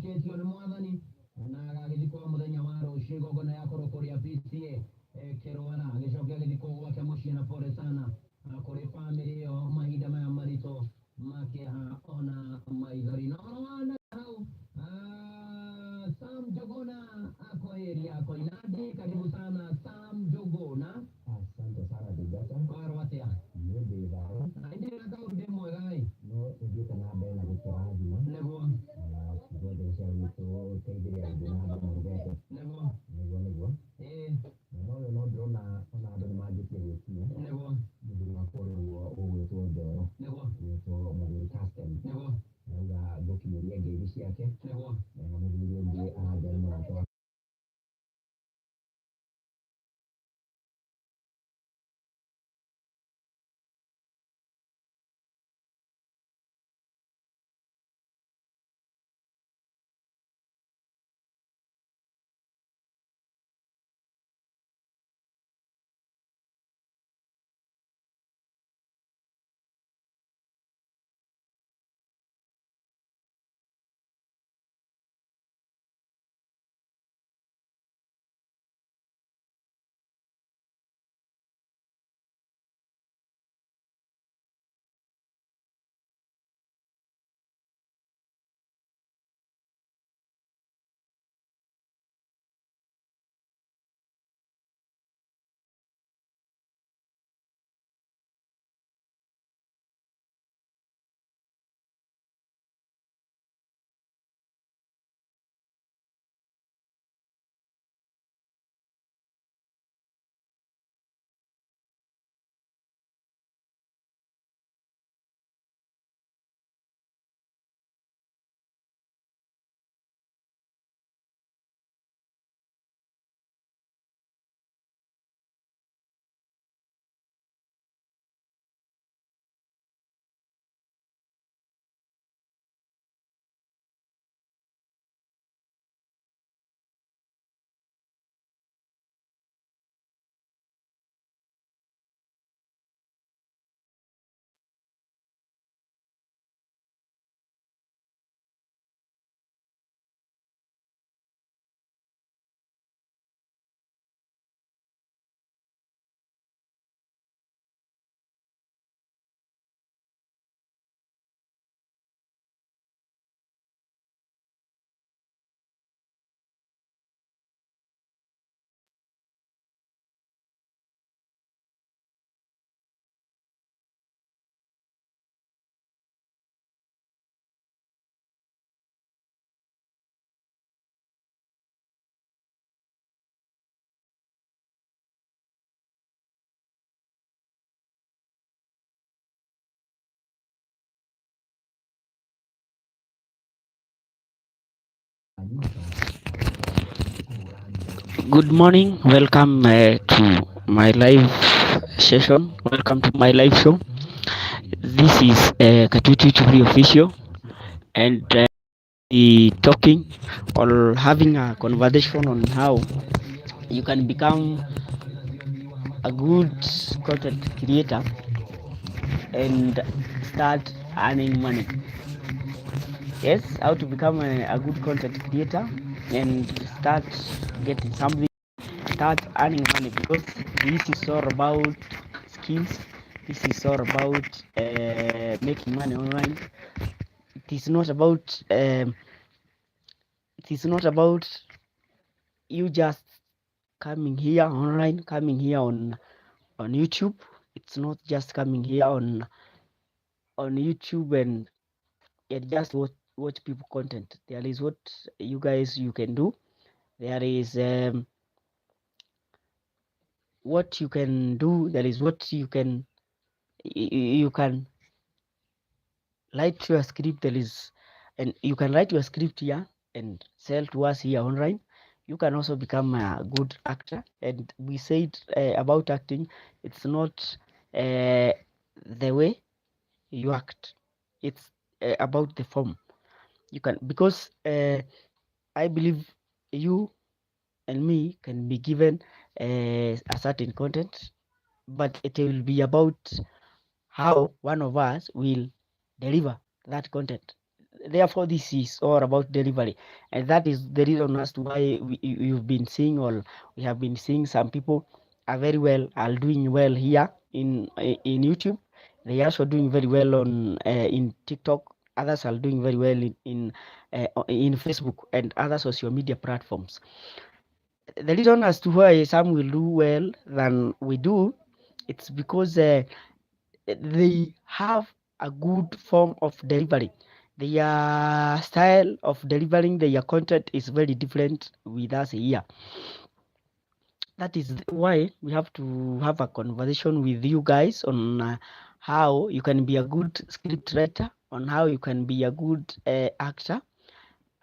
oketio ni mwathani na agagithikwo muthenya wa rucio igongona ya kurokoria PCA Kirwana agicokia githiko gwake muciĩ na pole sana kuri family yo mahinda maya marito makiha ona maithori no wana hau Sam Jogona ako area ako inadi. Karibu sana Sam Jogona. Asante sana Digata. Warwatia Ndio dawa ndio nataka urudi mwegai no ujita na bela kutaraji nego na kidogo cha mtu taidiria na mugete nego nego no drona ona ndo majike yetu nego ndio maporo o to ndo nego to mo custom nego na document yake hivi yake nego na mimi ndio anajamaa kwa Good morning, welcome to my live session. Welcome to my live show. This is KATWITWI TV official, and talking or having a conversation on how you can become a good content creator and start earning money. Yes, how to become a good content creator and start getting something, start earning money, because this is all about skills. This is all about making money online. It is not about you just coming here online, coming here on YouTube. It's not just coming here on YouTube and just watch people content. There is what you can do. There is what you can do. There is what you can write your script. There is, and you can write your script here and sell to us here online. You can also become a good actor. And we said about acting, it's not the way you act, it's about the form. You can, because I believe you and me can be given a certain content, but it will be about how one of us will deliver that content. Therefore, this is all about delivery, and that is the reason as to why you've been seeing, or we have been seeing, some people are doing well here in YouTube. They are also doing very well on in TikTok. Others are doing very well in Facebook and other social media platforms. The reason as to why some will do well than we do, it's because they have a good form of delivery. Their style of delivering their content is very different with us here. That is why we have to have a conversation with you guys on how you can be a good script writer, on how you can be a good actor,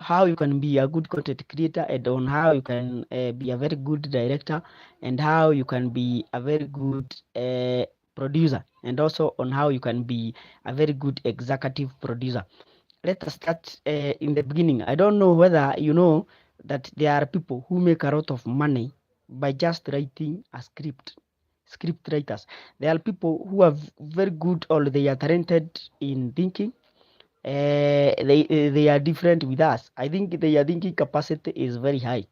how you can be a good content creator, and on how you can be a very good director, and how you can be a very good producer, and also on how you can be a very good executive producer. Let us start in the beginning. I don't know whether you know that there are people who make a lot of money by just writing a script writers. There are people who are very good, or they are talented in thinking. They are different with us. I think their thinking capacity is very high.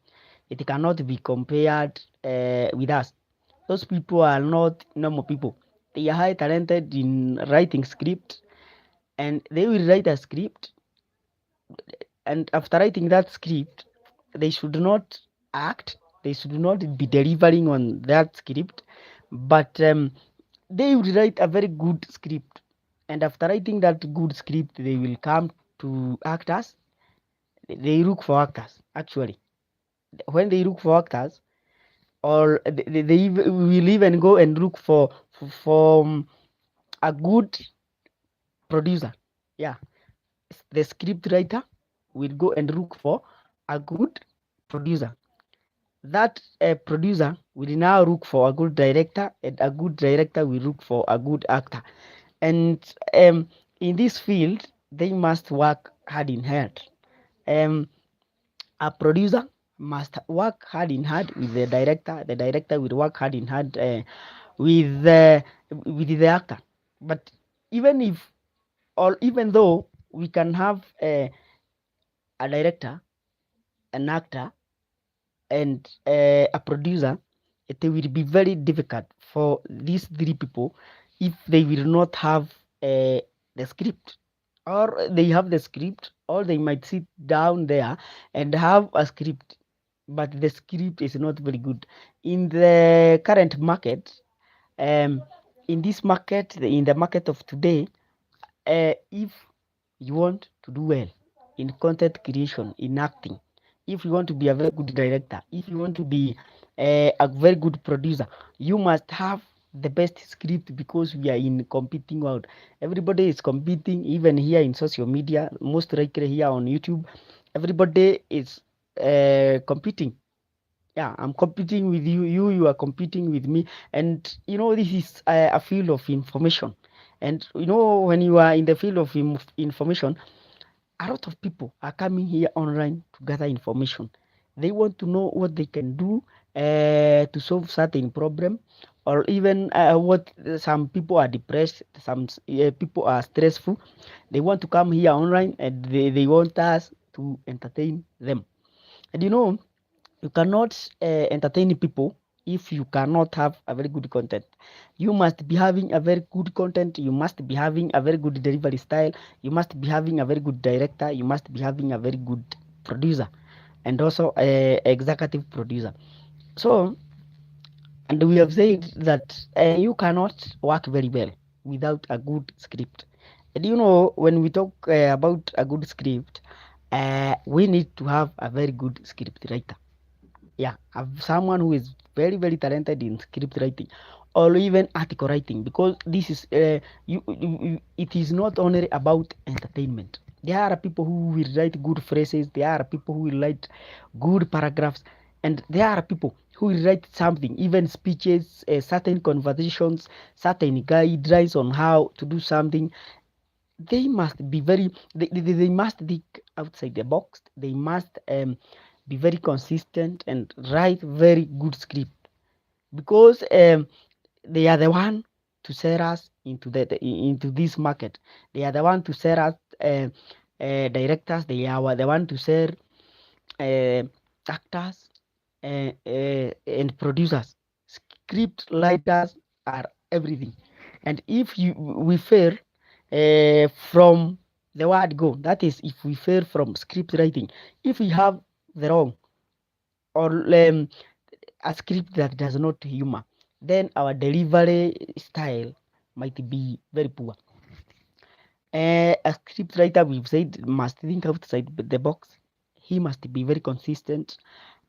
It cannot be compared with us. Those people are not normal people. They are high talented in writing script, and they will write a script, and after writing that script, they should not act, they should not be delivering on that script, but they will write a very good script, and after writing that good script, they will come to actors. They look for actors, actually. When they look for actors, or they will even go and look for a good producer. Yeah, the script writer will go and look for a good producer. That producer will now look for a good director, and a good director will look for a good actor. And in this field, they must work hand in hand. A producer must work hand in hand with the director. The director will work hand in hand with the actor. But even if, or even though we can have a director, an actor, and a producer, it will be very difficult for these three people if they will not have the script, or they have the script, or they might sit down there and have a script, but the script is not very good. In the current market, in this market, in the market of today, if you want to do well in content creation, in acting, if you want to be a very good director, if you want to be a very good producer, you must have the best script, because we are in competing world. Everybody is competing, even here in social media, most likely here on YouTube. Everybody is competing. Yeah, I'm competing with you are competing with me, and this is a field of information. And when you are in the field of information, a lot of people are coming here online to gather information. They want to know what they can do to solve certain problem, or even what some people are depressed, some people are stressful. They want to come here online, and they want us to entertain them. And you cannot entertain people if you cannot have a very good content. You must be having a very good content. You must be having a very good delivery style. You must be having a very good director. You must be having a very good producer, and also a executive producer. So, and we have said that you cannot work very well without a good script. And when we talk about a good script, we need to have a very good script writer. Yeah, have someone who is very very talented in script writing, or even article writing, because this is it is not only about entertainment. There are people who will write good phrases, there are people who will write good paragraphs, and there are people who will write something, even speeches, certain conversations, certain guidelines on how to do something. They must be they must think outside the box. They must be very consistent and write very good script, because they are the one to sell us into into this market. They are the one to sell us directors, they are the one to sell actors and producers. Script writers are everything. And if we fail from the word go, that is, if we fail from script writing, if we have the wrong or a script that does not humor, then our delivery style might be very poor. A script writer, we've said, must think outside the box. He must be very consistent.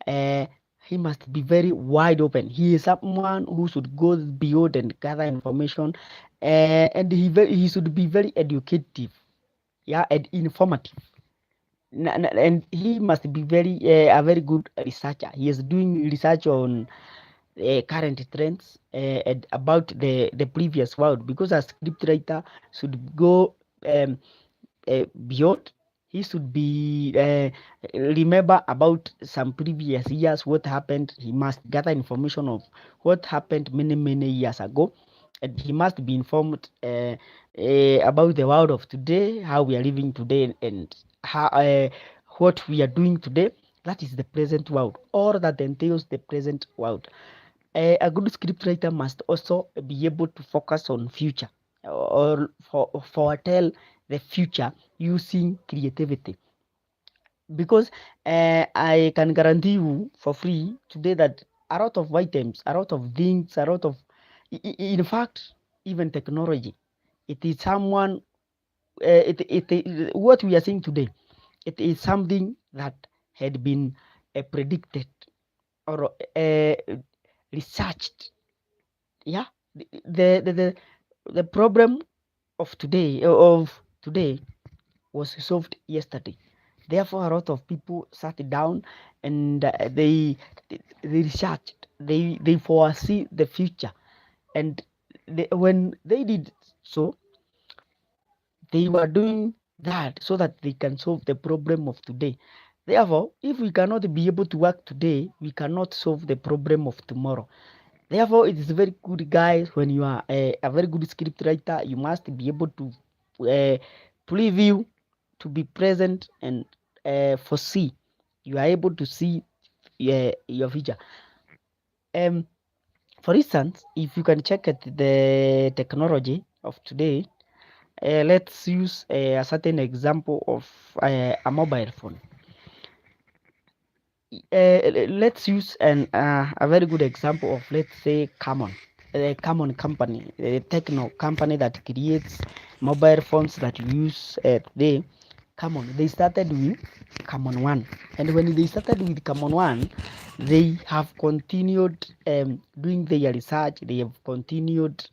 He must be very wide open. He is someone who should go beyond and gather information, and he should be very educative, yeah, and informative. And he must be a very good researcher. He is doing research on current trends and about the previous world, because a script writer should go beyond. He should be remember about some previous years, what happened. He must gather information of what happened many years ago, and he must be informed about the world of today, how we are living today, and how what we are doing today. That is the present world, or that entails the present world. A good scriptwriter must also be able to focus on future, or foretell the future using creativity. Because I can guarantee you for free today that a lot of items, a lot of things, a lot of, in fact, even technology, it is someone, what we are seeing today, it is something that had been predicted or researched. Yeah, the problem of today was solved yesterday. Therefore, a lot of people sat down and they researched, they foresee the future, and when they did so, they were doing that so that they can solve the problem of today. Therefore, if we cannot be able to work today, we cannot solve the problem of tomorrow. Therefore, it is very good, guys, when you are a very good script writer, you must be able to preview, to be present, and foresee. You are able to see your future. For instance, if you can check at the technology of today, let's use a certain example of a mobile phone. Let's use a very good example of, let's say, a common company, a techno company that creates mobile phones that you use today. They started with Common One, and when they started with Common One, they have continued doing their research. They have continued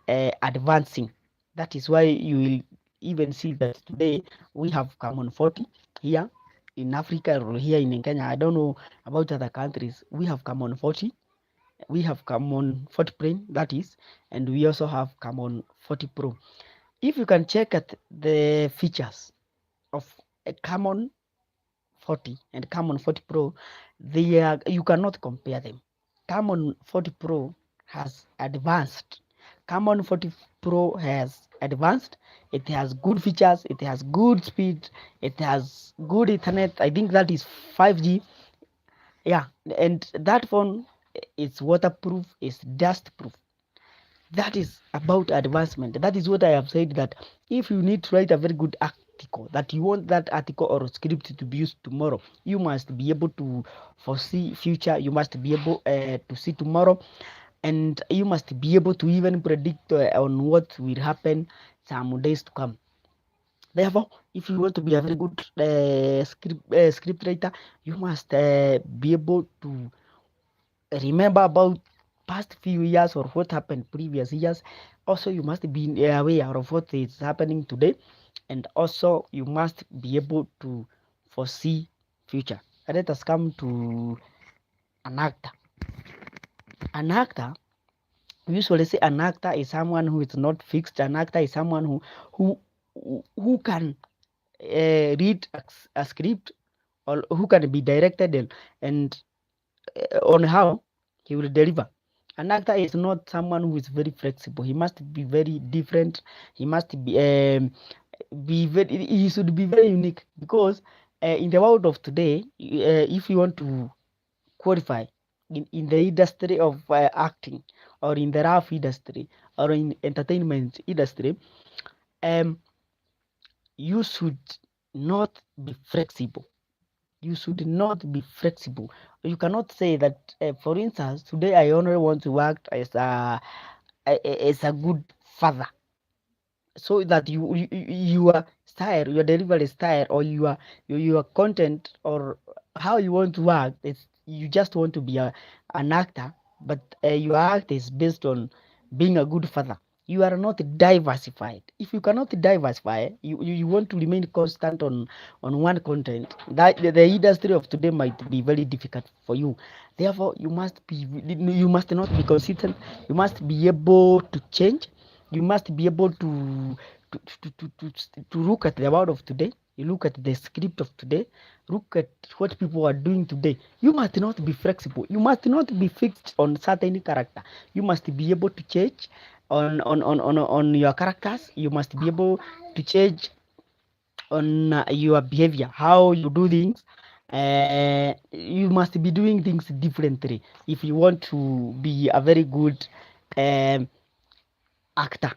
advancing. That is why you will even see that today we have Common 40 here in Africa or here in Kenya. I don't know about other countries. We have Common 40. We have Common 40 Prime, that is, and we also have Common 40 Pro. If you can check at the features of a Common 40 and Common 40 Pro, you cannot compare them. Common 40 Pro has advanced. Common 40 Pro has advanced. It has good features. It has good speed. It has good Ethernet. I think that is 5G. Yeah, and that phone is waterproof, is dust proof. That is about advancement. That is what I have said, that if you need to write a very good article, that you want that article or script to be used tomorrow, you must be able to foresee future. You must be able to see tomorrow, and you must be able to even predict on what will happen some days to come. Therefore, if you want to be a very good script writer, you must be able to remember about past few years or what happened previous years. Also, you must be aware of what is happening today, and also you must be able to foresee future. Let us come to an actor. An actor, we usually say an actor is someone who is not fixed. An actor is someone who can read a script, or who can be directed and on how he will deliver. An actor is not someone who is very flexible. He must be very different. He must be be very, he should be very unique, because in the world of today, if you want to qualify in the industry of acting, or in the rap industry, or in entertainment industry, um, you should not be flexible. You should not be flexible. You cannot say that, for instance, today I only want to act as a good father, so that your style, your delivery style, or your content, or how you want to work, it's, you just want to be an actor, but your act is based on being a good father. You are not diversified. If you cannot diversify, you want to remain constant on one content, that the industry of today might be very difficult for you. Therefore, you must not be consistent. You must be able to change. You must be able to look at the world of today. You look at the script of today. Look at what people are doing today. You must not be flexible. You must not be fixed on certain character. You must be able to change on your characters. You must be able to change on your behavior, how you do things. You must be doing things differently if you want to be a very good actor.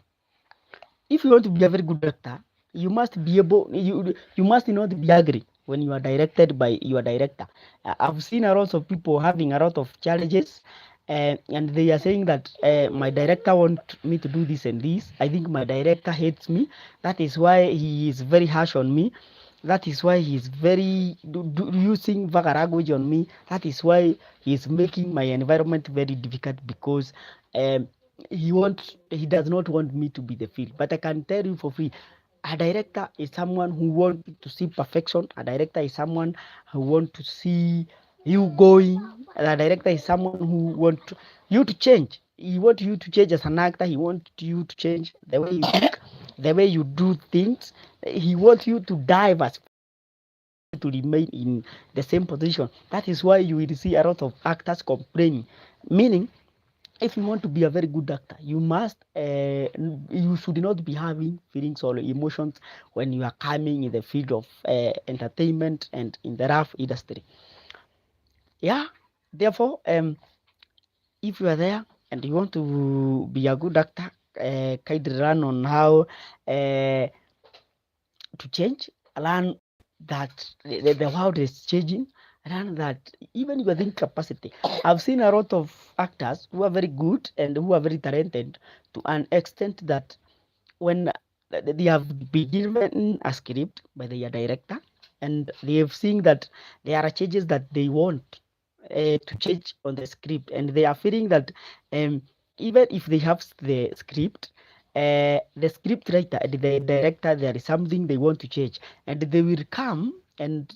If you want to be a very good actor, you must be able, you must not be angry when you are directed by your director. I've seen a lot of people having a lot of challenges, and they are saying that my director want me to do this and this. I think my director hates me. That is why he is very harsh on me. That is why he is very using vulgar language on me. That is why he is making my environment very difficult, because um, he does not want me to be the field. But I can tell you for free, a director is someone who wants to see perfection. A director is someone who wants to see you going. A director is someone who wants you to change. He wants you to change as an actor. He wants you to change the way you think, the way you do things. He wants you to diverse, to remain in the same position. That is why you will see a lot of actors complaining. Meaning, if you want to be a very good actor, you should not be having feelings or emotions when you are coming in the field of entertainment and in the rap industry. Yeah, therefore, if you are there and you want to be a good actor, kindly run on how to change, learn that the world is changing, learn that even your thinking capacity. I've seen a lot of actors who are very good and who are very talented, to an extent that when they have been given a script by their director, and they have seen that there are changes that they want to change on the script, and they are feeling that even if they have the script, the script writer and the director, there is something they want to change, and they will come and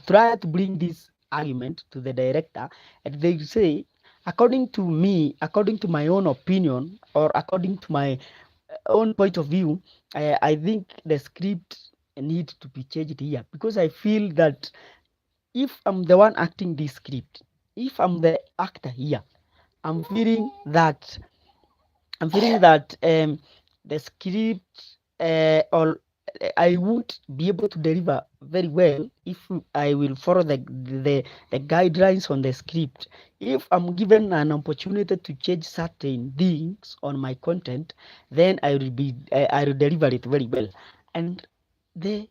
try to bring this argument to the director, and they say, according to me, according to my own opinion, or according to my own point of view, I think the script needs to be changed here, because I feel that if I'm the one acting this script, if I'm the actor here, I'm feeling that the script, or I won't be able to deliver very well if I will follow the guidelines on the script. If I'm given an opportunity to change certain things on my content, then I will deliver it very well. And the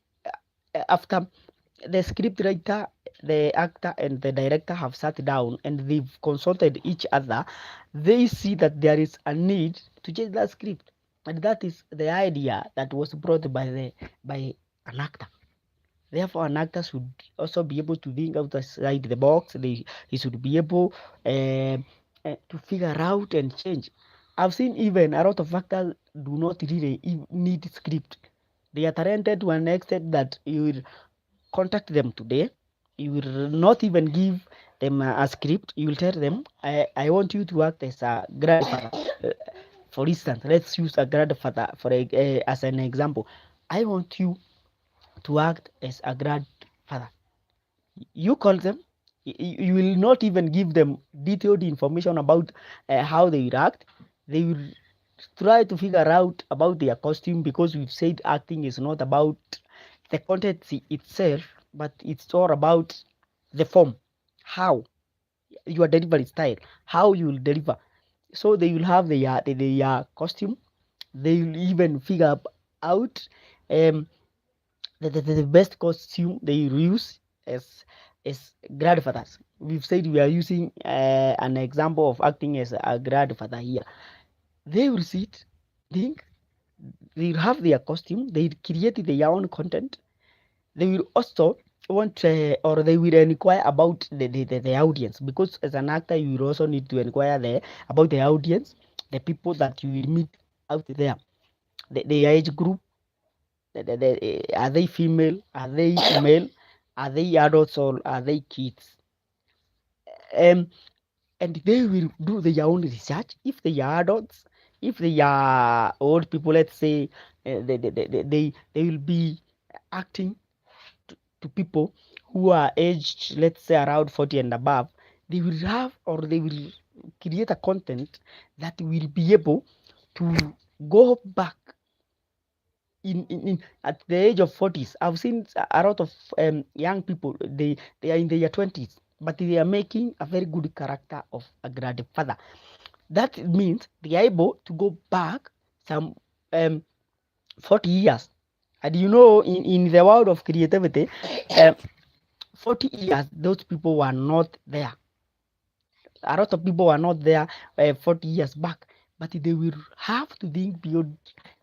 after the script writer, the actor, and the director have sat down and they've consulted each other, they see that there is a need to change that script, and that is the idea that was brought by an actor. Therefore, an actor should also be able to think outside the box. He should be able to figure out and change. I've seen even a lot of actors do not really need script. They are talented to an extent that you will contact them today. You will not even give them a script. You will tell them, I want you to act as a grandfather. For instance, let's use a grandfather as an example. I want you to act as a grandfather. You call them. You will not even give them detailed information about how they will act. They will try to figure out about their costume, because we've said acting is not about the content itself, but it's all about the form, how your delivery style, how you will deliver. So they will have their costume. They will even figure out um the best costume they will use as grandfathers. We've said we are using an example of acting as a grandfather here. They will sit, think, they will have their costume, they will create their own content. They will also want or they will inquire about the audience, because as an actor you will also need to inquire about the audience, the people that you will meet out there, the age group, are they female, are they male, are they adults, or are they kids? And they will do their own research. If they are adults, if they are old people, let's say, they will be acting to people who are aged, let's say, around 40 and above. They will have, or they will create a content that will be able to go back in at the age of 40s. I've seen a lot of young people, they are in their 20s, but they are making a very good character of a grandfather. That means they are able to go back some 40 years. And in the world of creativity, 40 years, those people were not there. A lot of people were not there 40 years back, but they will have to think beyond.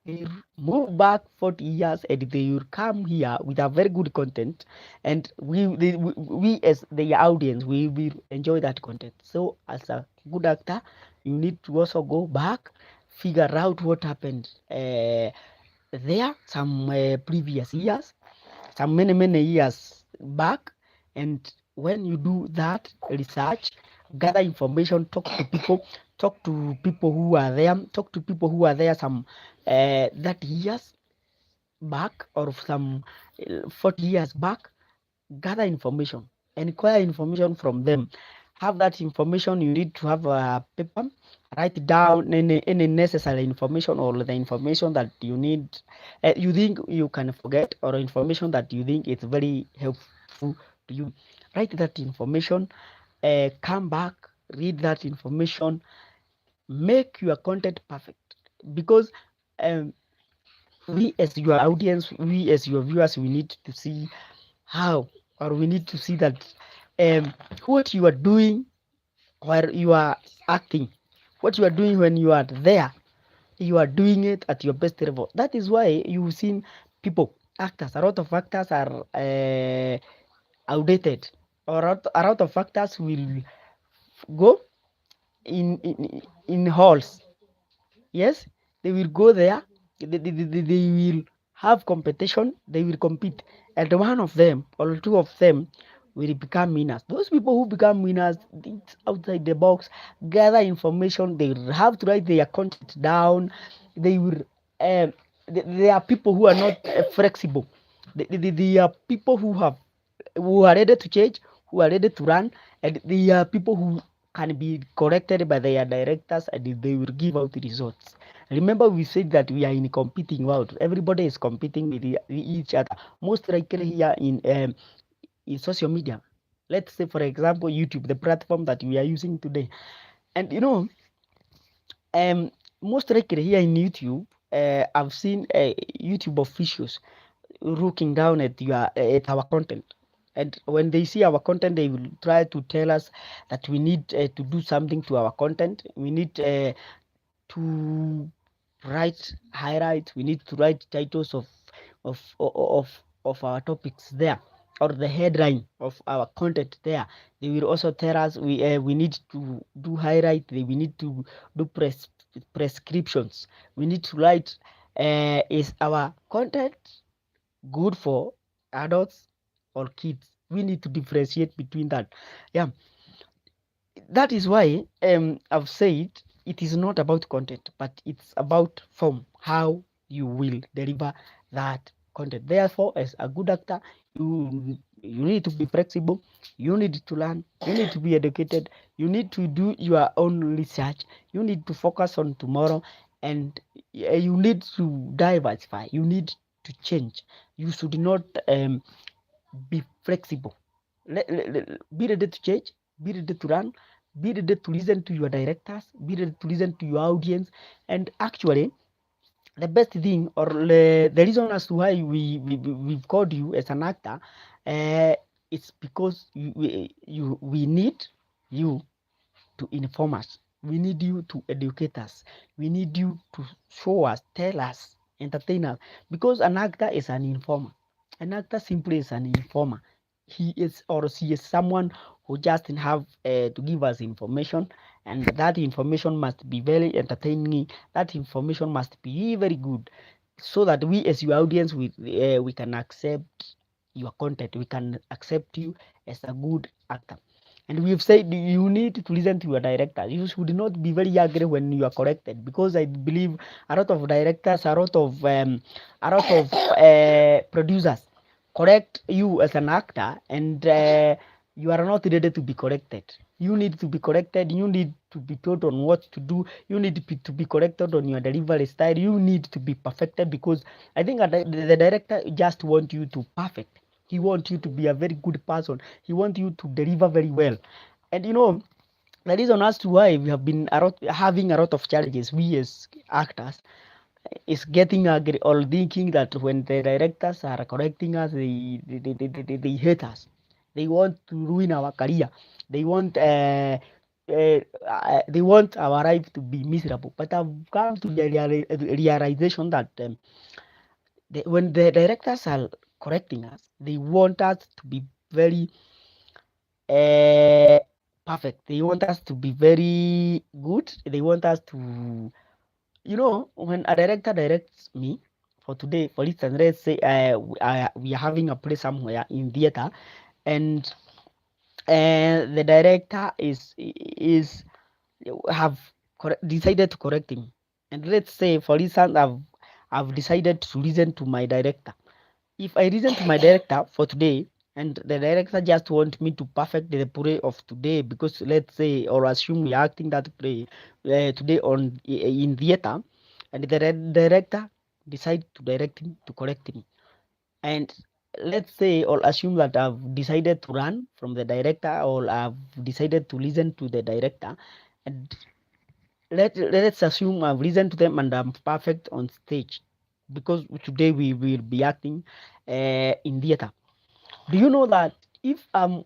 They will move back 40 years, and they will come here with a very good content, and we as the audience, we will enjoy that content. So as a good actor, you need to also go back, figure out what happened there some previous years, some many years back. And when you do that research, gather information, talk to people who are there some 30 years back, or some 40 years back. Gather information, inquire information from them. Have that information. You need to have a paper, write down any necessary information, or the information that you need, you think you can forget, or information that you think is very helpful to you. Write that information, come back, read that information, make your content perfect. Because we as your audience, we as your viewers, we need to see how, or we need to see that what you are doing while you are acting, what you are doing when you are there, you are doing it at your best level. That is why you've seen people, actors, a lot of actors are outdated, or a lot of actors will go in halls. Yes, they will go there. They will have competition. They will compete, and one of them or two of them will become winners. Those people who become winners, it's outside the box, gather information. They will have to write their content down. They will. There are people who are not flexible. They are people who are ready to change, who are ready to run, and they are people who can be corrected by their directors, and they will give out the results. Remember, we said that we are in a competing world. Everybody is competing with each other. Most likely here in social media. Let's say, for example, YouTube, the platform that we are using today. And most likely here in YouTube, I've seen YouTube officials looking down at our content. And when they see our content, they will try to tell us that we need to do something to our content. We need to write highlights. We need to write titles of our topics there, or the headline of our content there. They will also tell us we need to do highlight. We need to do prescriptions. We need to write is our content good for adults or kids? We need to differentiate between that. Yeah, that is why I've said it is not about content, but it's about form, how you will deliver that content. Therefore, as a good actor, you need to be flexible, you need to learn, you need to be educated, you need to do your own research, you need to focus on tomorrow, and you need to diversify. You need to change. You should not be flexible. Be ready to change. Be ready to run. Be ready to listen to your directors. Be ready to listen to your audience. And actually, the best thing or the reason as to why we've called you as an actor, it's because we need you to inform us. We need you to educate us. We need you to show us, tell us, entertain us. Because an actor is an informer. An actor simply is an informer. He is or she is someone who just have to give us information, and that information must be very entertaining. That information must be very good, so that we as your audience we can accept your content. We can accept you as a good actor. And we've said you need to listen to your director. You should not be very angry when you are corrected, because I believe a lot of directors, a lot of producers correct you as an actor, and you are not ready to be corrected. You need to be corrected. You need to be told on what to do. You need to be corrected on your delivery style. You need to be perfected, because I think the director just want you to perfect. He wants you to be a very good person. He wants you to deliver very well. And you know, the reason as to why we have been having a lot of challenges, we as actors, is getting angry or thinking that when the directors are correcting us, they hate us. They want to ruin our career. They want they want our life to be miserable. But I've come to the realization that when the directors are correcting us, they want us to be very perfect. They want us to be very good. They want us to, you know, when a director directs me for today, for instance, let's say we are having a play somewhere in theater, and the director is have decided to correct him. And let's say, for instance, I've decided to listen to my director. If I listen to my director for today, and the director just want me to perfect the play of today, because let's say or assume we are acting that play today on in theater, and the director decide to direct him to correct me, and let's say or assume that I've decided to run from the director, or I've decided to listen to the director, and let's assume I've listened to them and I'm perfect on stage, because today we will be acting in theater. Do you know that if I'm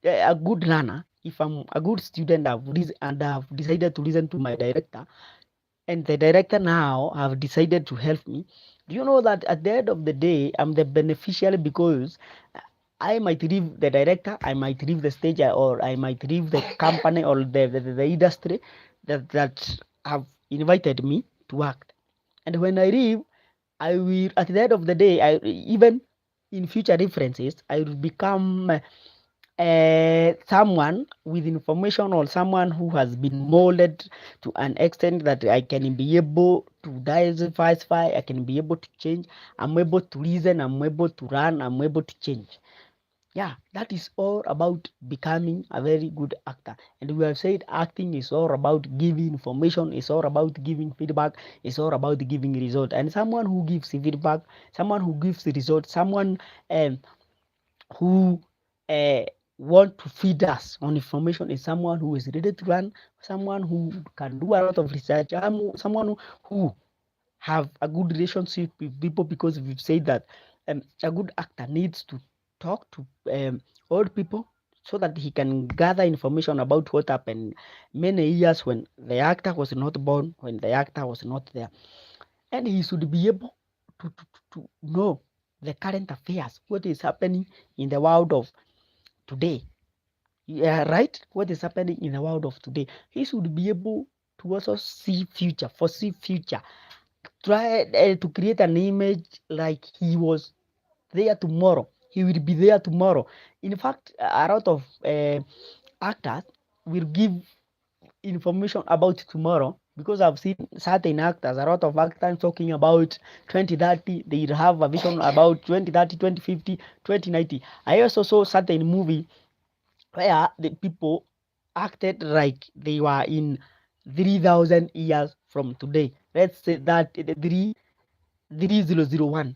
a good runner, if I'm a good student, and I've decided to listen to my director, and the director now have decided to help me, do you know that at the end of the day, I'm the beneficiary, because I might leave the director, I might leave the stage, or I might leave the company or the industry that have invited me to act. And when I leave, I will, at the end of the day, I even in future references, I will become someone with information, or someone who has been molded to an extent that I can be able to diversify, I can be able to change, I'm able to reason, I'm able to run, I'm able to change. Yeah, that is all about becoming a very good actor. And we have said acting is all about giving information, it's all about giving feedback, it's all about giving result. And someone who gives feedback, someone who gives the result, someone who want to feed us on information is someone who is ready to run, someone who can do a lot of research, someone who have a good relationship with people, because we've said that a good actor needs to talk to old people, so that he can gather information about what happened many years when the actor was not born, when the actor was not there. And he should be able to know the current affairs, what is happening in the world of today. Yeah, right? What is happening in the world of today. He should be able to also see future, foresee future, try to create an image like he was there tomorrow. He will be there tomorrow. In fact, a lot of actors will give information about tomorrow, because I've seen certain actors, a lot of actors talking about 2030. They have a vision about 2030, 2050, 2090. I also saw certain movie where the people acted like they were in 3,000 years from today, let's say that the 3001,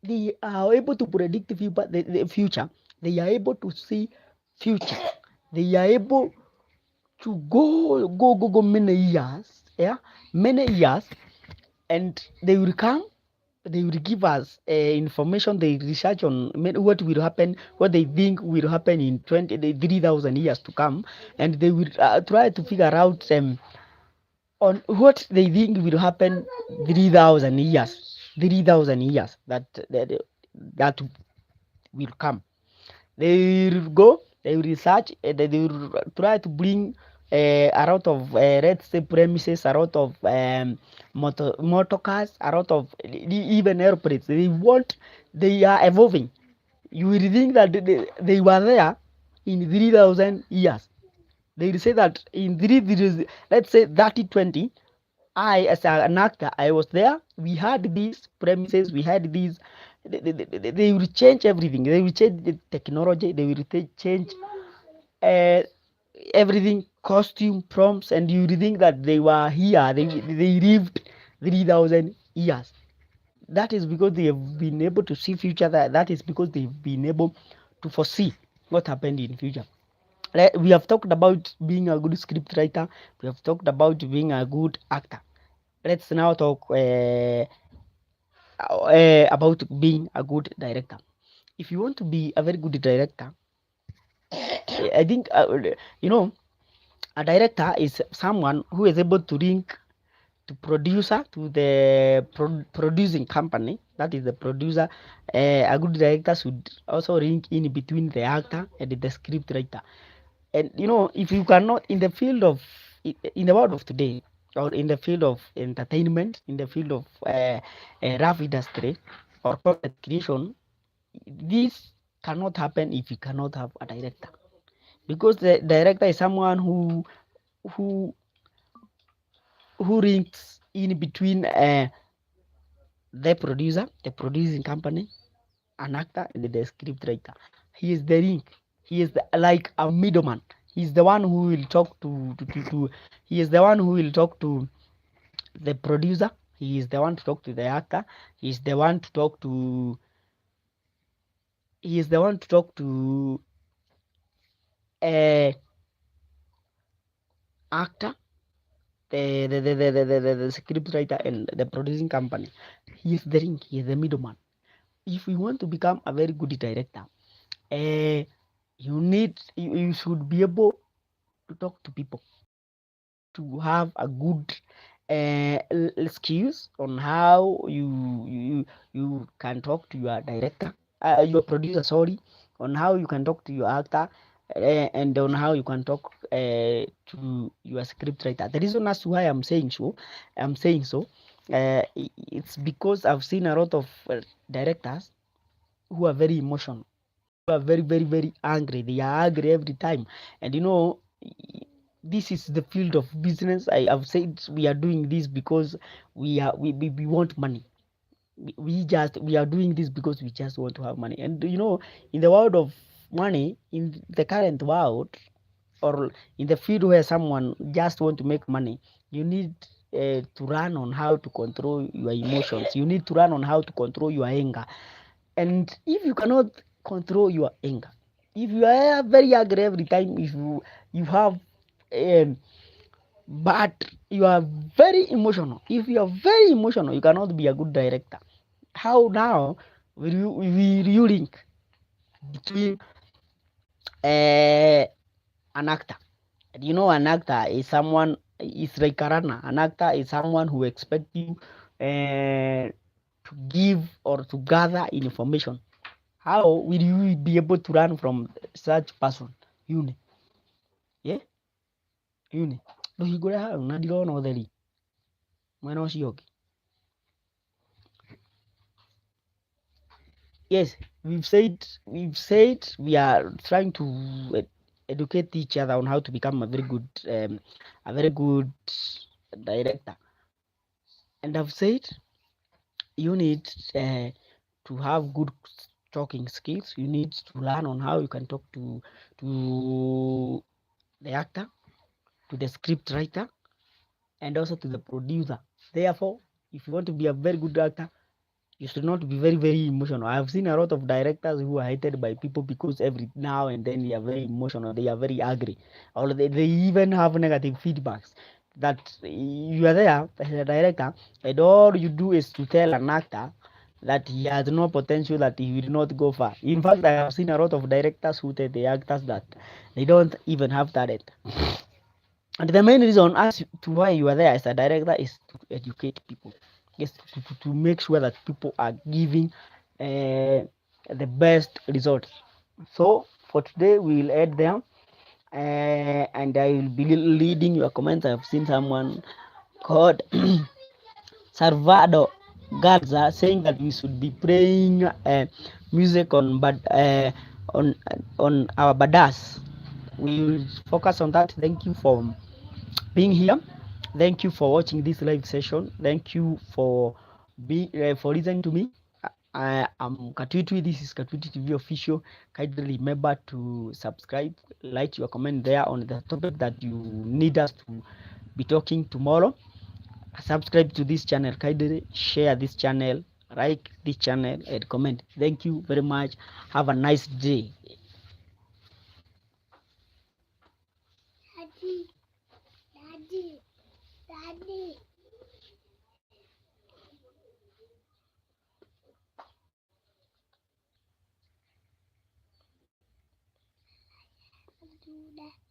they are able to predict the future. They are able to see future. They are able to go many years, yeah, many years, and they will come. They will give us information. They research on what will happen, what they think will happen in 3,000 years to come, and they will try to figure out on what they think will happen 3,000 years that will come. They will go, they will research, they will try to bring a lot of let's say premises, a lot of motor cars, a lot of even airplanes. They are evolving. You will think that they were there in 3,000 years. They will say that in let's say 3020, I, as an actor, I was there. We had these premises, we had these. They will change everything. They will change the technology. They will change uh, everything, costume, prompts, and you will think that they were here. They lived 3,000 years. That is because they have been able to see future. That is because they've been able to foresee what happened in future. We have talked about being a good script writer. We have talked about being a good actor. Let's now talk about being a good director. If you want to be a very good director, I think a director is someone who is able to link to producer to the producing company. That is the producer. A good director should also link in between the actor and the script writer. And if you cannot in the world of today, or in the field of entertainment, in the field of rap industry or content creation, this cannot happen if you cannot have a director, because the director is someone who links in between the producer, the producing company, an actor, and the script writer. He is the link. He is like a middleman. He's the one who will talk to he is the one who will talk to the producer. He is the one to talk to the actor. He is the one to talk to a actor, the script writer, and the producing company. He is the link. He is the middleman. If we want to become a very good director, you should be able to talk to people, to have a good skills on how you can talk to your director, your producer, sorry, on how you can talk to your actor, and on how you can talk to your script writer. The reason as to why I'm saying so, it's because I've seen a lot of directors who are very emotional, who are very, very, very angry. They are angry every time. And this is the field of business. I have said we are doing this because we want money. We are doing this because we just want to have money. And in the world of money, in the current world, or in the field where someone just want to make money, you need to learn on how to control your emotions. You need to learn on how to control your anger. And if you cannot control your anger, if you are very angry every time, if you have but you are very emotional, if you are very emotional, you cannot be a good director. How now will you link between an actor? An actor is someone, is like a runner. An actor is someone who expects you to give or to gather information. How will you be able to run from such person? Yeah, ndũhingũre hau na ndirona ũtheri mwena ũcio ũngĩ. Yes, we've said we are trying to educate each other on how to become a very good director. And I've said you need to have good talking skills. You need to learn on how you can talk to the actor, to the script writer, and also to the producer. Therefore, if you want to be a very good actor, you should not be very emotional. I have seen a lot of directors who are hated by people because every now and then they are very emotional, they are very angry, or they even have negative feedbacks. That you are there as a director, and all you do is to tell an actor that he has no potential, that he will not go far. In fact, I have seen a lot of directors who tell the actors that they don't even have talent. And the main reason as to why you are there as a director is to educate people. Yes, to make sure that people are giving the best results. So for today we will end there, and I will be reading your comments. I have seen someone called Salvador Garza saying that we should be playing music on our badas. We will focus on that. Thank you for being here. Thank you for watching this live session. Thank you for listening to me. I am KATWITWI. This is KATWITWI TV official. Kindly remember to subscribe, like your comment there on the topic that you need us to be talking tomorrow. Subscribe to this channel. Kindly share this channel, like this channel, and comment. Thank you very much. Have a nice day. Daddy. Do that.